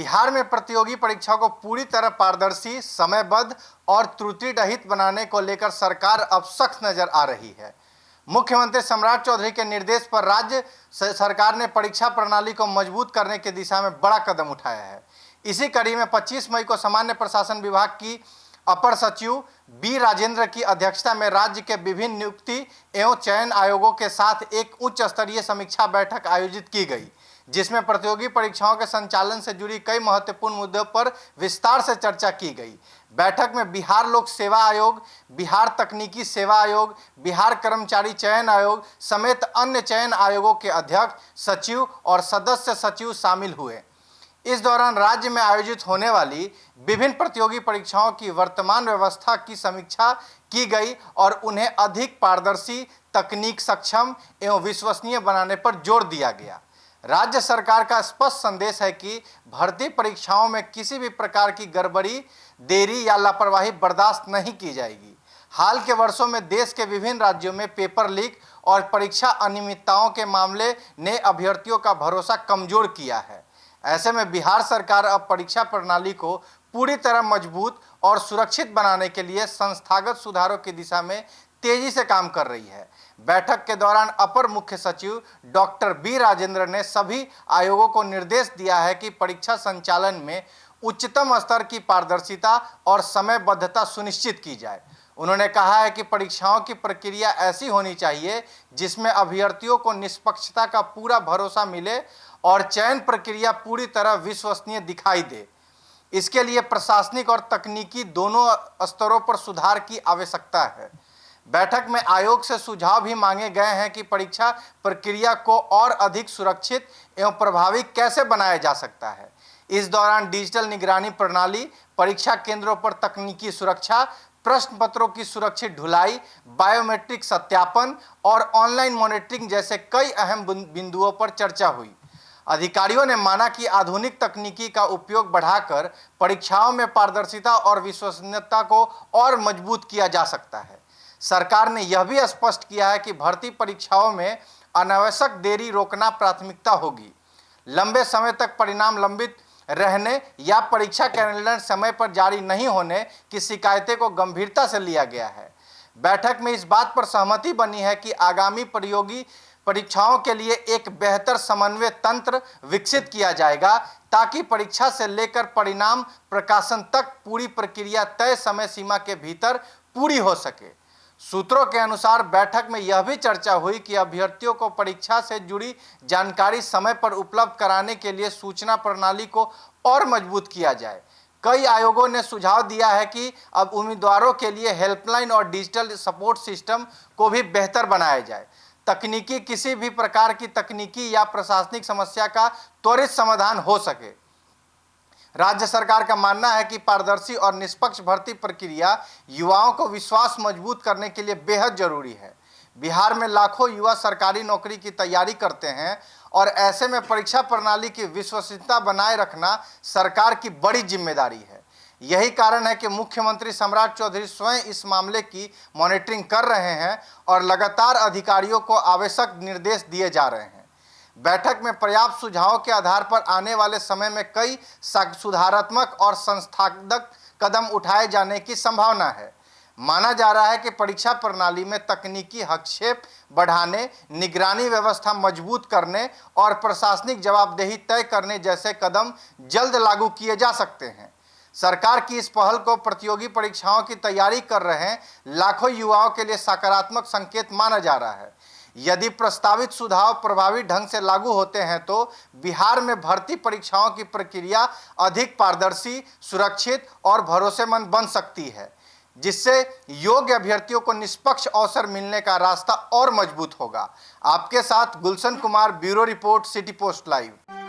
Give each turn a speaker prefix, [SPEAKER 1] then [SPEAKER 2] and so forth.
[SPEAKER 1] बिहार में प्रतियोगी परीक्षा को पूरी तरह पारदर्शी, समयबद्ध और त्रुटि रहित बनाने को लेकर सरकार अब सख्त नजर आ रही है। मुख्यमंत्री सम्राट चौधरी के निर्देश पर राज्य सरकार ने परीक्षा प्रणाली को मजबूत करने की दिशा में बड़ा कदम उठाया है। इसी कड़ी में 25 मई को सामान्य प्रशासन विभाग की अपर सचिव बी राजेंद्र की अध्यक्षता में राज्य के विभिन्न नियुक्ति एवं चयन आयोगों के साथ एक उच्च स्तरीय समीक्षा बैठक आयोजित की गई, जिसमें प्रतियोगी परीक्षाओं के संचालन से जुड़ी कई महत्वपूर्ण मुद्दों पर विस्तार से चर्चा की गई। बैठक में बिहार लोक सेवा आयोग, बिहार तकनीकी सेवा आयोग, बिहार कर्मचारी चयन आयोग समेत अन्य चयन आयोगों के अध्यक्ष, सचिव और सदस्य सचिव शामिल हुए। इस दौरान राज्य में आयोजित होने वाली विभिन्न प्रतियोगी परीक्षाओं की वर्तमान व्यवस्था की समीक्षा की गई और उन्हें अधिक पारदर्शी, तकनीक सक्षम एवं विश्वसनीय बनाने पर जोर दिया गया। राज्य सरकार का स्पष्ट संदेश है कि भर्ती परीक्षाओं में किसी भी प्रकार की गड़बड़ी, देरी या लापरवाही बर्दाश्त नहीं की जाएगी। हाल के वर्षों में देश के विभिन्न राज्यों में पेपर लीक और परीक्षा अनियमितताओं के मामले ने अभ्यर्थियों का भरोसा कमजोर किया है। ऐसे में बिहार सरकार अब परीक्षा प्रणाली को पूरी तरह मजबूत और सुरक्षित बनाने के लिए संस्थागत सुधारों की दिशा में तेजी से काम कर रही है। बैठक के दौरान अपर मुख्य सचिव डॉक्टर बी राजेंद्र ने सभी आयोगों को निर्देश दिया है कि परीक्षा संचालन में उच्चतम स्तर की पारदर्शिता और समयबद्धता सुनिश्चित की जाए। उन्होंने कहा है कि परीक्षाओं की प्रक्रिया ऐसी होनी चाहिए जिसमें अभ्यर्थियों को निष्पक्षता का पूरा भरोसा मिले और चयन प्रक्रिया पूरी तरह विश्वसनीय दिखाई दे। इसके लिए प्रशासनिक और तकनीकी दोनों स्तरों पर सुधार की आवश्यकता है। बैठक में आयोग से सुझाव भी मांगे गए हैं कि परीक्षा प्रक्रिया को और अधिक सुरक्षित एवं प्रभावी कैसे बनाया जा सकता है। इस दौरान डिजिटल निगरानी प्रणाली, परीक्षा केंद्रों पर तकनीकी सुरक्षा, प्रश्न पत्रों की सुरक्षित ढुलाई, बायोमेट्रिक सत्यापन और ऑनलाइन मॉनिटरिंग जैसे कई अहम बिंदुओं पर चर्चा हुई। अधिकारियों ने माना कि आधुनिक तकनीकी का उपयोग बढ़ाकर परीक्षाओं में पारदर्शिता और विश्वसनीयता को और मजबूत किया जा सकता है। सरकार ने यह भी स्पष्ट किया है कि भर्ती परीक्षाओं में अनावश्यक देरी रोकना प्राथमिकता होगी। लंबे समय तक परिणाम लंबित रहने या परीक्षा कैलेंडर समय पर जारी नहीं होने की शिकायतें को गंभीरता से लिया गया है। बैठक में इस बात पर सहमति बनी है कि आगामी प्रतियोगी परीक्षाओं के लिए एक बेहतर समन्वय तंत्र विकसित किया जाएगा ताकि परीक्षा से लेकर परिणाम प्रकाशन तक पूरी प्रक्रिया तय समय सीमा के भीतर पूरी हो सके। सूत्रों के अनुसार बैठक में यह भी चर्चा हुई कि अभ्यर्थियों को परीक्षा से जुड़ी जानकारी समय पर उपलब्ध कराने के लिए सूचना प्रणाली को और मजबूत किया जाए। कई आयोगों ने सुझाव दिया है कि अब उम्मीदवारों के लिए हेल्पलाइन और डिजिटल सपोर्ट सिस्टम को भी बेहतर बनाया जाए। तकनीकी किसी भी प्रकार की तकनीकी या प्रशासनिक समस्या का त्वरित समाधान हो सके। राज्य सरकार का मानना है कि पारदर्शी और निष्पक्ष भर्ती प्रक्रिया युवाओं को विश्वास मजबूत करने के लिए बेहद जरूरी है। बिहार में लाखों युवा सरकारी नौकरी की तैयारी करते हैं और ऐसे में परीक्षा प्रणाली की विश्वसनीयता बनाए रखना सरकार की बड़ी जिम्मेदारी है। यही कारण है कि मुख्यमंत्री सम्राट चौधरी स्वयं इस मामले की मॉनिटरिंग कर रहे हैं और लगातार अधिकारियों को आवश्यक निर्देश दिए जा रहे हैं। बैठक में पर्याप्त सुझावों के आधार पर आने वाले समय में कई सुधारात्मक और संस्थागत कदम उठाए जाने की संभावना है। माना जा रहा है कि परीक्षा प्रणाली में तकनीकी हस्तक्षेप बढ़ाने, निगरानी व्यवस्था मजबूत करने और प्रशासनिक जवाबदेही तय करने जैसे कदम जल्द लागू किए जा सकते हैं। सरकार की इस पहल को प्रतियोगी परीक्षाओं की तैयारी कर रहे लाखों युवाओं के लिए सकारात्मक संकेत माना जा रहा है। यदि प्रस्तावित सुधार प्रभावी ढंग से लागू होते हैं तो बिहार में भर्ती परीक्षाओं की प्रक्रिया अधिक पारदर्शी, सुरक्षित और भरोसेमंद बन सकती है, जिससे योग्य अभ्यर्थियों को निष्पक्ष अवसर मिलने का रास्ता और मजबूत होगा। आपके साथ Gulshan Kumar, bureau report, city post live.